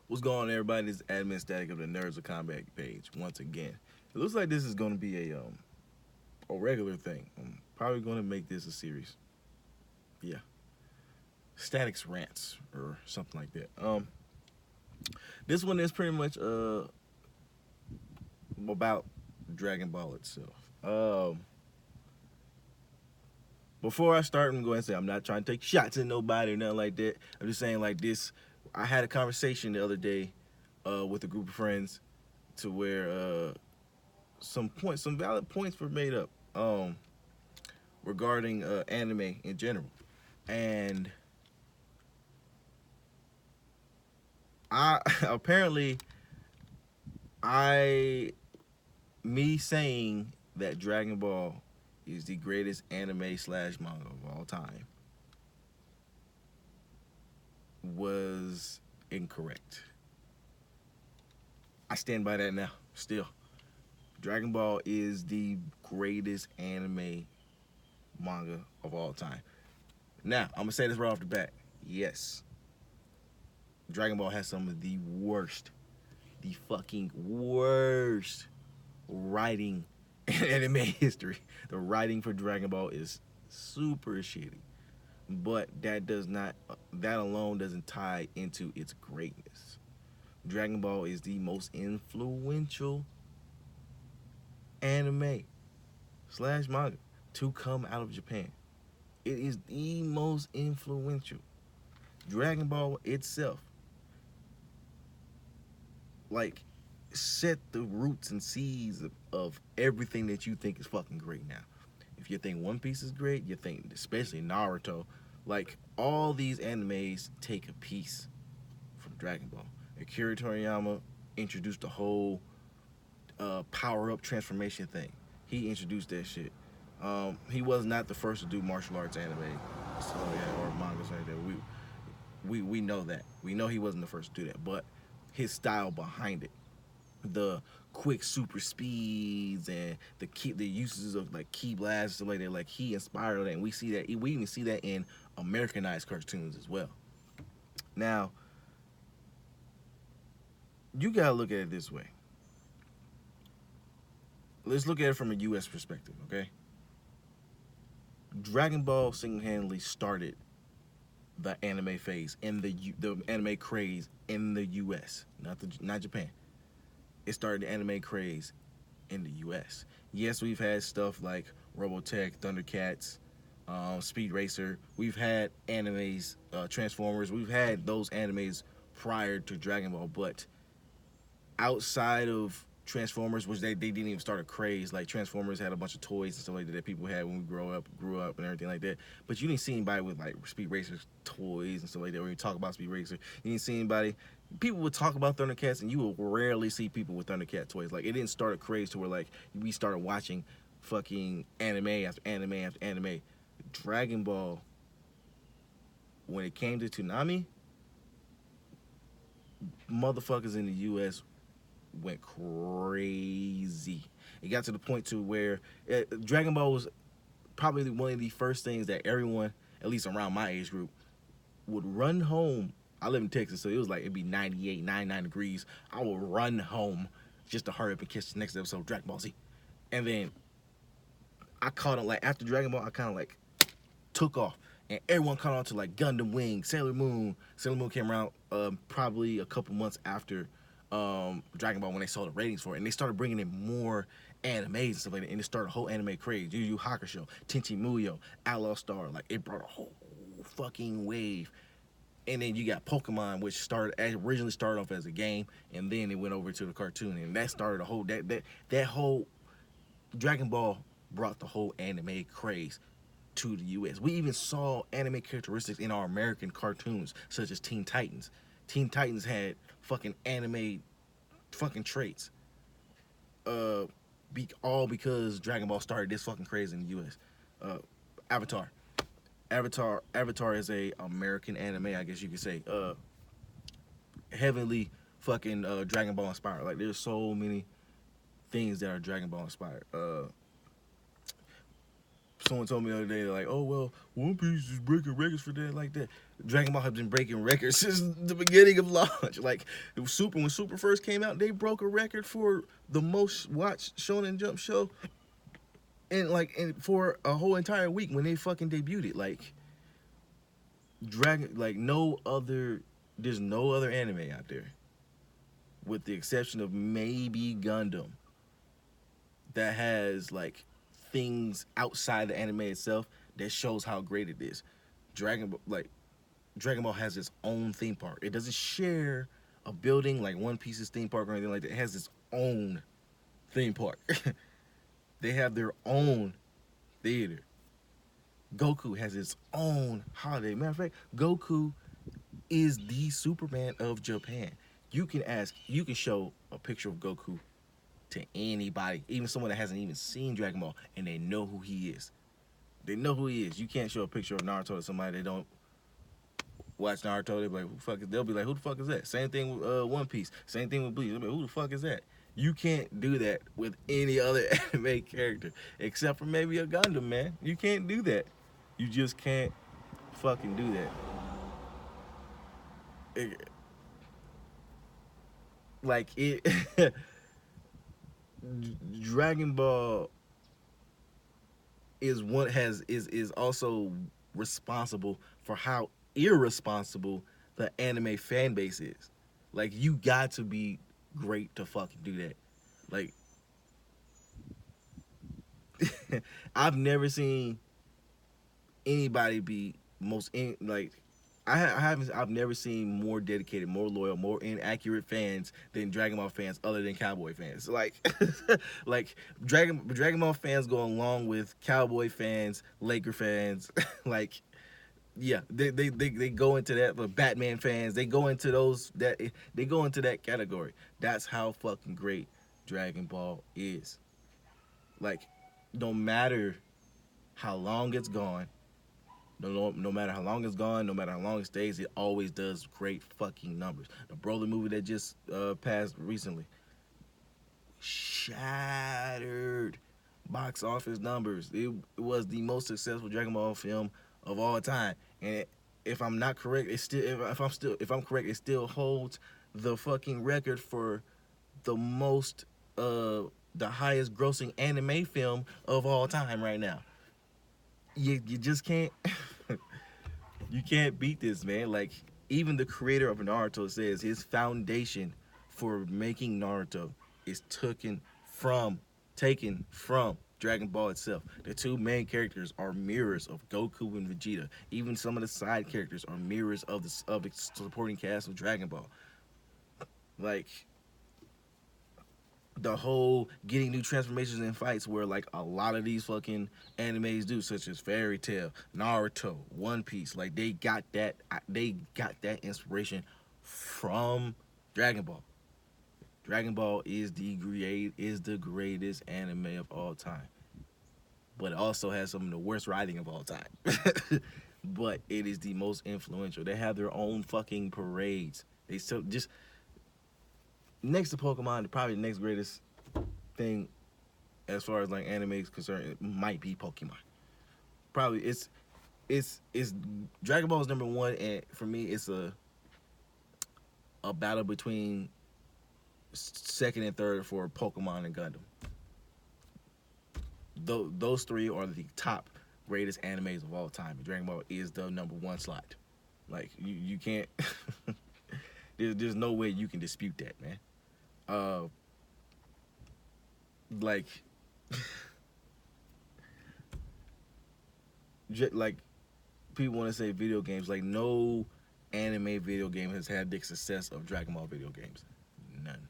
What's going on, everybody? This is Admin Static of the Nerds of Combat page once again. It looks like this is going to be a regular thing. I'm probably going to make this a series. Yeah, Static's rants or something like that. This one is pretty much about Dragon Ball itself. Before I start, I'm going to say I'm not trying to take shots at nobody or nothing like that. I'm just saying like this. I had a conversation the other day with a group of friends to where some valid points were made up regarding anime in general, and I apparently I me saying that Dragon Ball is the greatest anime slash manga of all time was incorrect. I stand by that now. Still, Dragon Ball is the greatest anime manga of all time. Now, I'm gonna say this right off the bat. Yes, Dragon Ball has some of the fucking worst writing in anime history. The writing for Dragon Ball is super shitty. But that alone doesn't tie into its greatness. Dragon Ball is the most influential anime slash manga to come out of Japan. It is the most influential. Dragon Ball itself, like, set the roots and seeds of everything that you think is fucking great now. If you think One Piece is great, you think especially Naruto. Like, all these animes take a piece from Dragon Ball. Akira Toriyama introduced the whole power up transformation thing. He introduced that shit. He was not the first to do martial arts anime, so yeah, or manga like that. We know that. We know he wasn't the first to do that, but his style behind it, the quick super speeds and the uses of like key blasts and stuff like that, like he inspired that, and we see that. We even see that in Americanized cartoons as well. Now, you gotta look at it this way. Let's look at it from a U.S. perspective, okay? Dragon Ball single-handedly started the anime phase and the anime craze in the U.S., not Japan. It started the anime craze in the U.S. Yes, we've had stuff like Robotech, Thundercats, Speed Racer. We've had animes, Transformers. We've had those animes prior to Dragon Ball, but outside of Transformers, which they didn't even start a craze. Like Transformers had a bunch of toys and stuff like that that people had when we grew up and everything like that. But you didn't see anybody with like Speed Racer toys and stuff like that. When you talk about Speed Racer, you didn't see anybody. People would talk about Thundercats, and you will rarely see people with Thundercat toys. Like it didn't start a craze to where like we started watching fucking anime after anime after anime. Dragon Ball, when it came to Toonami, motherfuckers in the U.S. went crazy. It got to the point to where Dragon Ball was probably one of the first things that everyone, at least around my age group, would run home. I live in Texas, so it was like it'd be 98, 99 degrees. I would run home just to hurry up and catch the next episode of Dragon Ball Z. And then I caught on like after Dragon Ball, I kind of like took off, and everyone caught on to like Gundam Wing, Sailor Moon. Sailor Moon came around probably a couple months after Dragon Ball when they saw the ratings for it, and they started bringing in more animes and stuff like that, and it started a whole anime craze. Yu Yu Hakusho, Tenchi Muyo, Outlaw Star, like it brought a whole fucking wave. And then you got Pokemon, which originally started off as a game, and then it went over to the cartoon, and that started a whole that whole Dragon Ball brought the whole anime craze to the U.S. We even saw anime characteristics in our American cartoons, such as Teen Titans. Teen Titans had fucking anime fucking traits. All because Dragon Ball started this fucking craze in the U.S. Avatar. Avatar is a American anime, I guess you could say. Heavily fucking Dragon Ball inspired. Like there's so many things that are Dragon Ball inspired. someone told me the other day, like, oh well, One Piece is breaking records for that, like that. Dragon Ball has been breaking records since the beginning of launch. Like when Super first came out, they broke a record for the most watched Shonen Jump show, and for a whole entire week when they fucking debuted it. Like Dragon, like no other, there's no other anime out there, with the exception of maybe Gundam, that has like things outside the anime itself that shows how great it is. Dragon Ball has its own theme park. It doesn't share a building like One Piece's theme park or anything like that. It has its own theme park. They have their own theater. Goku has its own holiday. Matter of fact, Goku is the Superman of Japan. You can show a picture of Goku to anybody, even someone that hasn't even seen Dragon Ball, and they know who he is. They know who he is. You can't show a picture of Naruto to somebody that don't watch Naruto. They'll be like, who the fuck is that? Same thing with One Piece. Same thing with Bleach. They'll be like, who the fuck is that? You can't do that with any other anime character except for maybe a Gundam, man. You can't do that. You just can't fucking do that. Like it Dragon Ball is also responsible for how irresponsible the anime fan base is. Like you got to be great to fucking do that. Like I've never seen anybody be like I've never seen more dedicated, more loyal, more inaccurate fans than Dragon Ball fans, other than Cowboy fans. Like, like Dragon Ball fans go along with Cowboy fans, Laker fans. Like, yeah, they go into that. But Batman fans, they go into that category. That's how fucking great Dragon Ball is. Like, no matter how long it's gone, no matter how long it's gone, no matter how long it stays, it always does great fucking numbers. The Broly movie that just passed recently shattered box office numbers. It was the most successful Dragon Ball film of all time. And if I'm not correct, if I'm correct, it still holds the fucking record for the most the highest grossing anime film of all time right now. You just can't you can't beat this, man. Like even the creator of Naruto says his foundation for making Naruto is taken from Dragon Ball itself. The two main characters are mirrors of Goku and Vegeta. Even some of the side characters are mirrors of the supporting cast of Dragon Ball. Like the whole getting new transformations and fights where like a lot of these fucking animes do, such as Fairy Tail, Naruto, One Piece, like they got that inspiration from Dragon Ball. Dragon Ball is the greatest anime of all time, but it also has some of the worst writing of all time. But it is the most influential. They have their own fucking parades. They still just next to Pokemon, probably the next greatest thing as far as like anime is concerned, it might be Pokemon. Probably it's Dragon Ball is number one, and for me, it's a battle between second and third for Pokemon and Gundam. Those three are the top greatest animes of all time. Dragon Ball is the number one slot. Like you can't. There's no way you can dispute that, man. Like, like people want to say video games. Like no anime video game has had the success of Dragon Ball video games. None.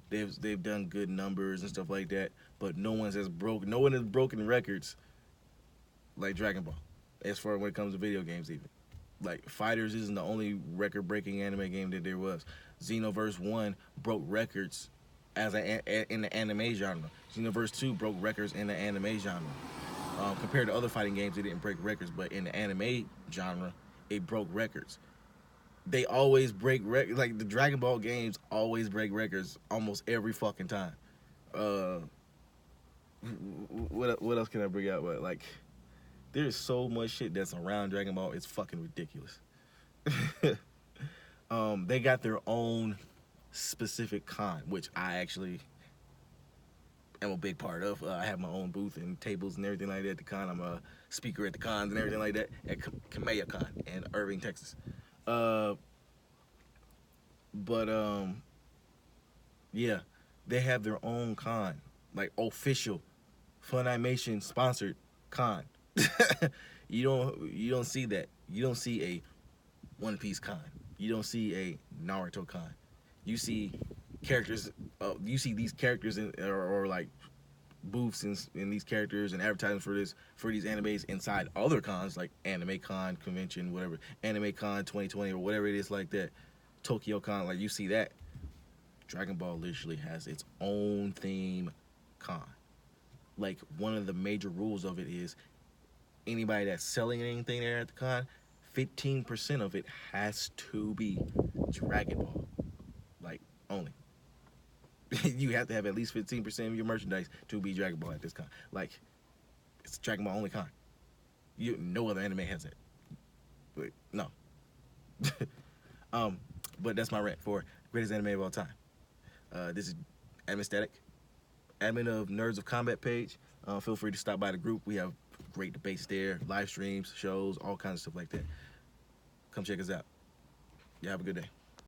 They've done good numbers and stuff like that, but no one has broken records like Dragon Ball. As far as when it comes to video games, even like Fighters isn't the only record-breaking anime game that there was. Xenoverse 1 broke records in the anime genre. Xenoverse 2 broke records in the anime genre. Compared to other fighting games, it didn't break records, but in the anime genre, it broke records. They always break records. Like the Dragon Ball games always break records almost every fucking time. What else can I bring out? But like There's so much shit that's around Dragon Ball. It's fucking ridiculous. They got their own specific con, which I actually am a big part of. I have my own booth and tables and everything like that at the con. I'm a speaker at the cons and everything like that at Kamea Con in Irving, Texas. Uh, but yeah, they have their own con, like official Funimation sponsored con. You don't see that. You don't see a One Piece con. You don't see a Naruto con. You see characters. You see these characters or like booths in these characters and advertisements for these animes inside other cons like Anime Con convention, whatever, Anime Con 2020 or whatever it is like that, Tokyo Con. Like you see that. Dragon Ball literally has its own theme con. Like one of the major rules of it is anybody that's selling anything there at the con, 15% of it has to be Dragon Ball. Like only. You have to have at least 15% of your merchandise to be Dragon Ball at this con. Like it's Dragon Ball only con. No other anime has it. But no. But that's my rant for greatest anime of all time. This is Admin Static, admin of Nerds of Combat page. Feel free to stop by the group. We have great debates there, live streams, shows, all kinds of stuff like that. Come check us out. You have a good day.